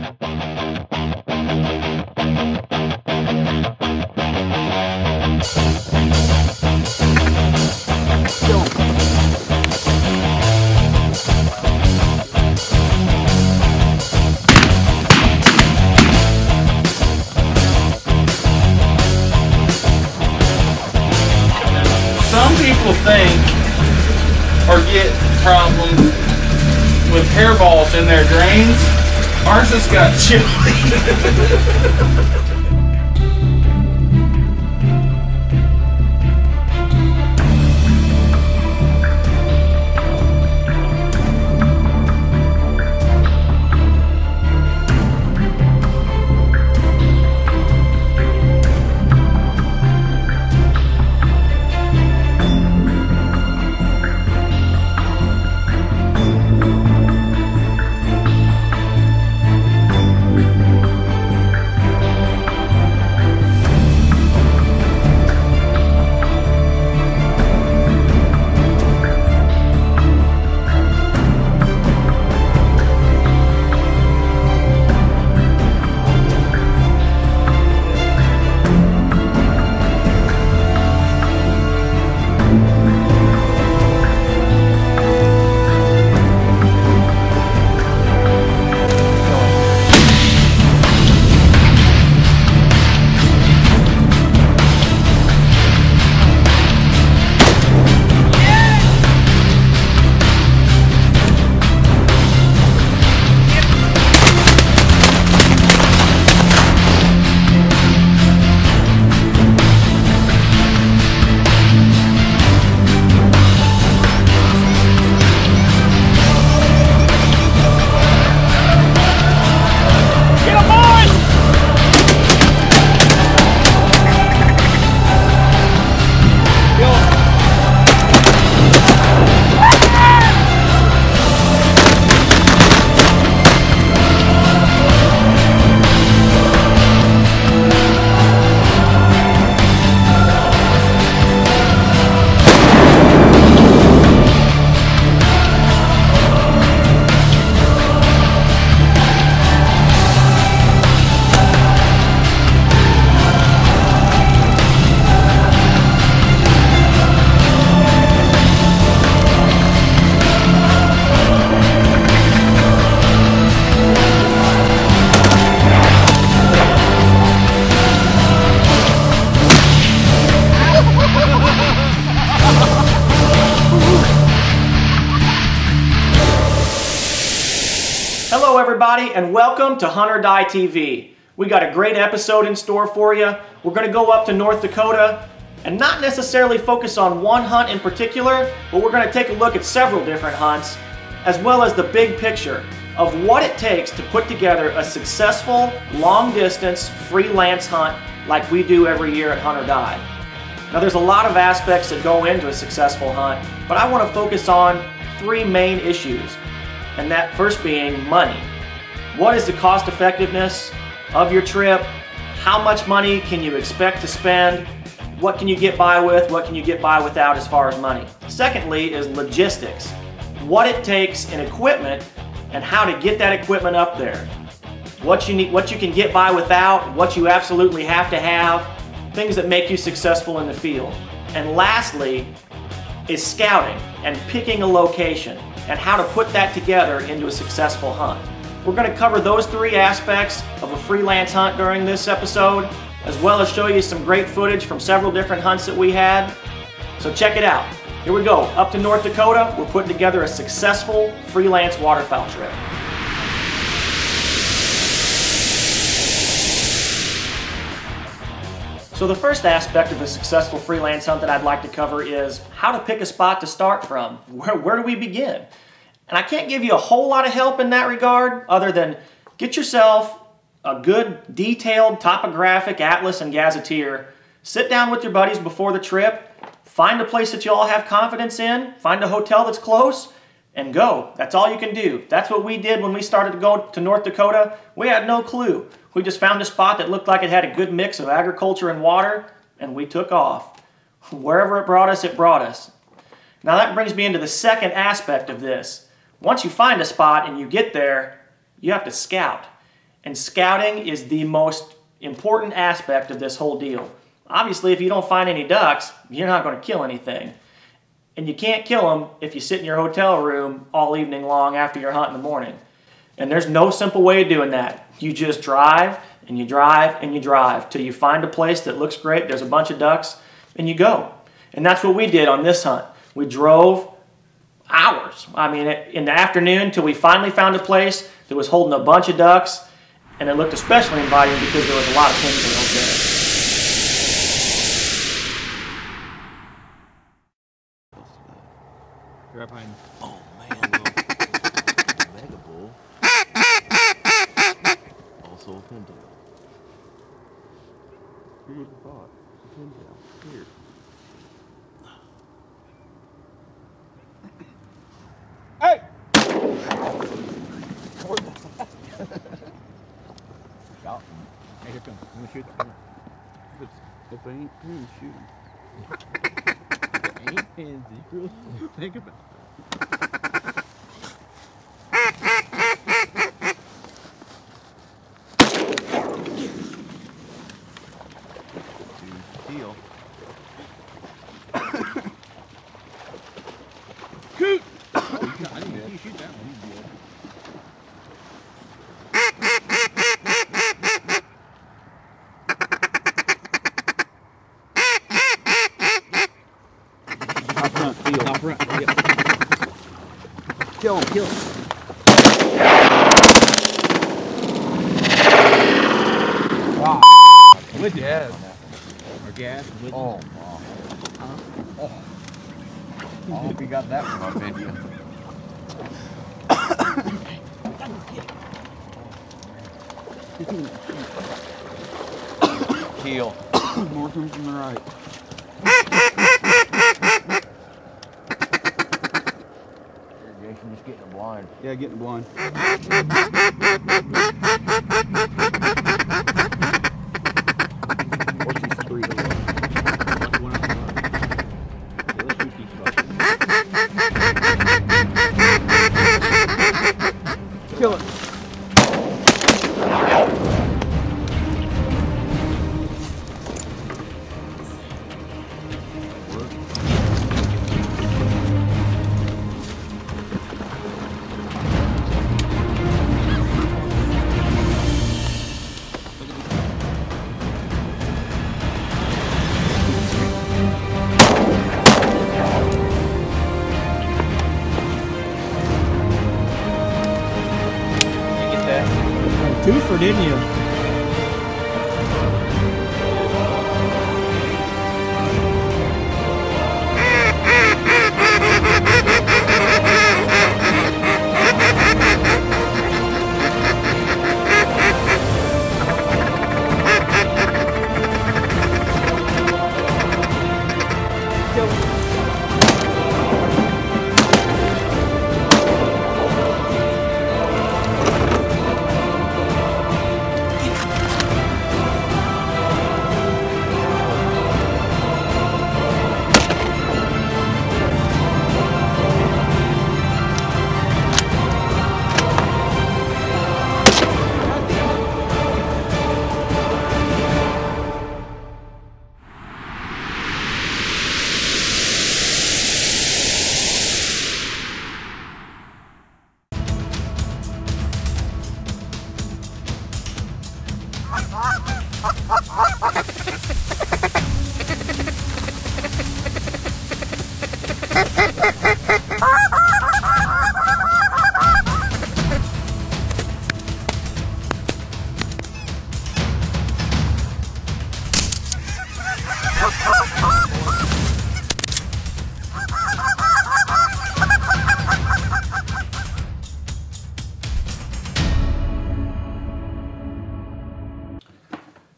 Some people think or get problems with hairballs in their drains. Ours has got chili. Hello everybody and welcome to Hunt or Die TV. We got a great episode in store for you. We're going to go up to North Dakota and not necessarily focus on one hunt in particular, but we're going to take a look at several different hunts as well as the big picture of what it takes to put together a successful long-distance freelance hunt like we do every year at Hunt or Die. Now there's a lot of aspects that go into a successful hunt, but I want to focus on three main issues. And that first being money. What is the cost effectiveness of your trip? How much money can you expect to spend? What can you get by with? What can you get by without as far as money? Secondly is logistics. What it takes in equipment and how to get that equipment up there. What you need, what you can get by without, what you absolutely have to have, things that make you successful in the field. And lastly is scouting and picking a location and how to put that together into a successful hunt. We're going to cover those three aspects of a freelance hunt during this episode, as well as show you some great footage from several different hunts that we had. So check it out. Here we go, up to North Dakota. We're putting together a successful freelance waterfowl trip. So the first aspect of a successful freelance hunt that I'd like to cover is how to pick a spot to start from. Where do we begin? And I can't give you a whole lot of help in that regard other than get yourself a good detailed topographic atlas and gazetteer. Sit down with your buddies before the trip, find a place that you all have confidence in, find a hotel that's close, and go. That's all you can do. That's what we did when we started to go to North Dakota. We had no clue. We just found a spot that looked like it had a good mix of agriculture and water, and we took off. Wherever it brought us, it brought us. Now that brings me into the second aspect of this. Once you find a spot and you get there, you have to scout. And scouting is the most important aspect of this whole deal. Obviously, if you don't find any ducks, you're not going to kill anything. And you can't kill them if you sit in your hotel room all evening long after your hunt in the morning. And there's no simple way of doing that. You just drive and you drive and you drive till you find a place that looks great, there's a bunch of ducks, and you go. And that's what we did on this hunt. We drove hours. I mean, in the afternoon till we finally found a place that was holding a bunch of ducks, and it looked especially inviting because there was a lot of pintails there. Right behind. Oh man, mega bull. Also a pintail. Who would have thought? It's a pintail. Here. Hey! Got him. Hey, here comes. I'm gonna shoot that. If they ain't pins, shoot him. Ain't pins equal? Think about it. Deal. Coot! Oh, I didn't see you shoot that one. He's good. Out front, field. Out front, yep. Kill him, kill him. Wow. With gas. Or gas. With Oh, wow. Oh. I hope you got that one on video. Keel. More comes from the right. Irrigation just getting a blind. Yeah, getting blind. What's these three? One out the bottom. Yeah, let's shoot these fuckers. Kill it. Twofer, didn't you?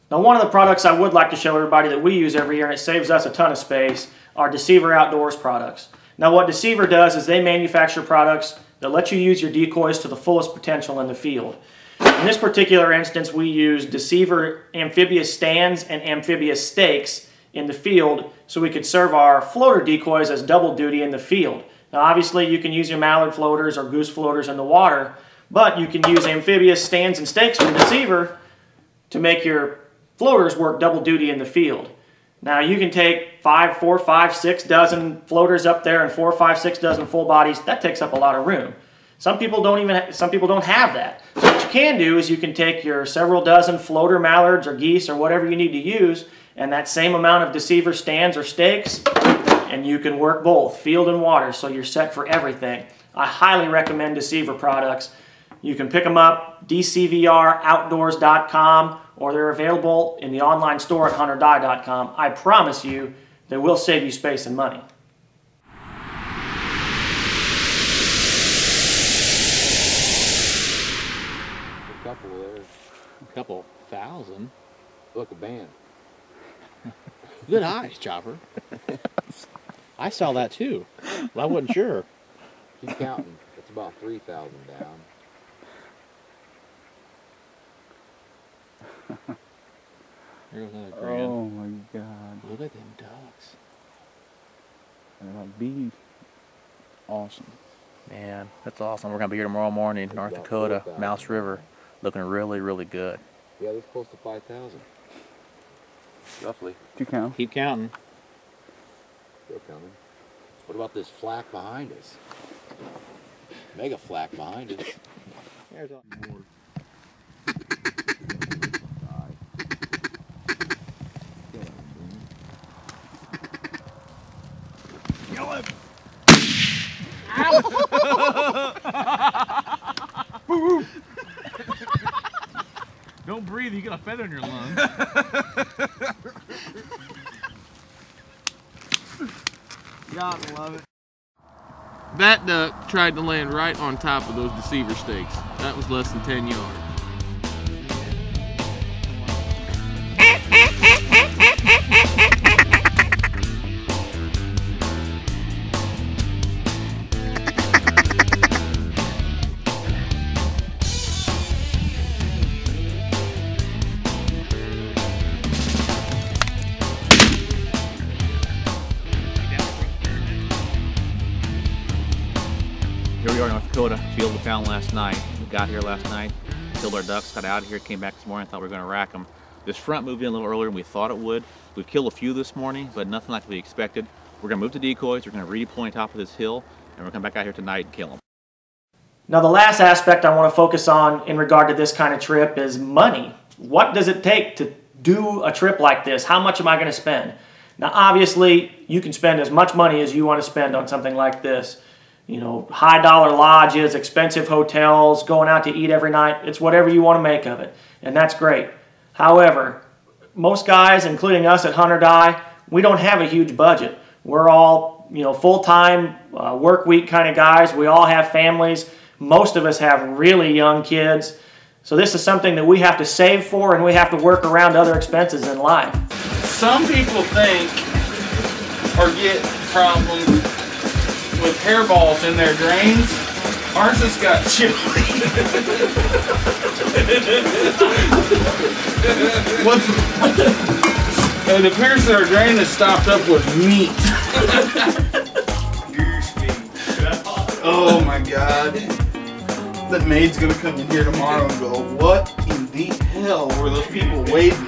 Now, one of the products I would like to show everybody that we use every year, and it saves us a ton of space, are Deceiver Outdoors products. Now, what Deceiver does is they manufacture products that let you use your decoys to the fullest potential in the field. In this particular instance, we use Deceiver amphibious stands and amphibious stakes in the field so we could serve our floater decoys as double duty in the field. Now, obviously, you can use your mallard floaters or goose floaters in the water, But you can use amphibious stands and stakes from Deceiver to make your floaters work double duty in the field. Now you can take 4, 5, 6 dozen floaters up there and 4, 5, 6 dozen full bodies. That takes up a lot of room. Some people don't have that. So what you can do is you can take your several dozen floater mallards or geese or whatever you need to use, and that same amount of Deceiver stands or stakes, and you can work both field and water, so you're set for everything. I highly recommend Deceiver products. You can pick them up dcvroutdoors.com, or they're available in the online store at hunterdie.com. I promise you they will save you space and money. A couple there. A couple thousand. Look, a band. Good eyes, Chopper. I saw that too. Well, I wasn't sure. Keep counting. It's about 3,000 down. There goes another grand. Oh my God. Look at them ducks. They're like bees. Awesome. Man, that's awesome. We're going to be here tomorrow morning, North Dakota, Mouse River. Looking really, really good. Yeah, that's close to 5,000. Roughly. Did you count? Keep counting. Still coming. What about this flak behind us? Mega flak behind us. There's a more. Kill him! Don't breathe, you got a feather in your lung. Gotta love it. That duck tried to land right on top of those Deceiver stakes. That was less than 10 yards. Here we are in North Dakota, field we found last night. We got here last night, killed our ducks, got out of here, came back this morning, thought we were going to rack them. This front moved in a little earlier than we thought it would. We've killed a few this morning, but nothing like we expected. We're going to move to decoys, we're going to redeploy on top of this hill, and we're going to come back out here tonight and kill them. Now the last aspect I want to focus on in regard to this kind of trip is money. What does it take to do a trip like this? How much am I going to spend? Now obviously you can spend as much money as you want to spend on something like this. You know, high dollar lodges, expensive hotels, going out to eat every night. It's whatever you want to make of it, and that's great. However, most guys, including us at Hunter Die, we don't have a huge budget. We're all, you know, full-time work week kind of guys. We all have families. Most of us have really young kids. So this is something that we have to save for, and we have to work around other expenses in life. Some people think or get problems with hairballs in their drains. Ours has got chili. It appears that our drain is stopped up with meat. Goose meat. Oh my God. The maid's gonna come in here tomorrow and go, what in the hell were those people waiting in?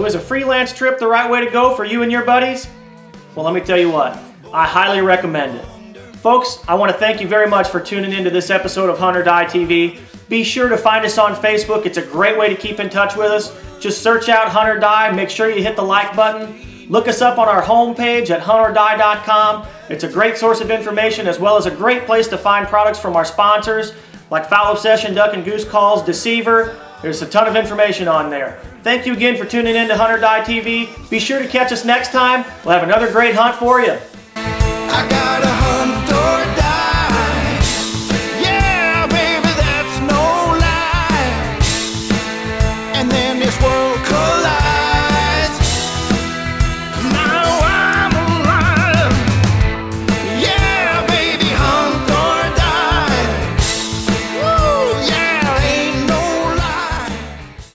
is a freelance trip the right way to go for you and your buddies? Well, let me tell you what, I highly recommend it. Folks, I want to thank you very much for tuning into this episode of Hunt or Die TV. Be sure to find us on Facebook. It's a great way to keep in touch with us. Just search out Hunt or Die. Make sure you hit the like button. Look us up on our homepage at huntordie.com. It's a great source of information as well as a great place to find products from our sponsors like Fowl Obsession, Duck and Goose Calls, Deceiver. There's a ton of information on there. Thank you again for tuning in to Hunt or Die TV. Be sure to catch us next time. We'll have another great hunt for you. I got a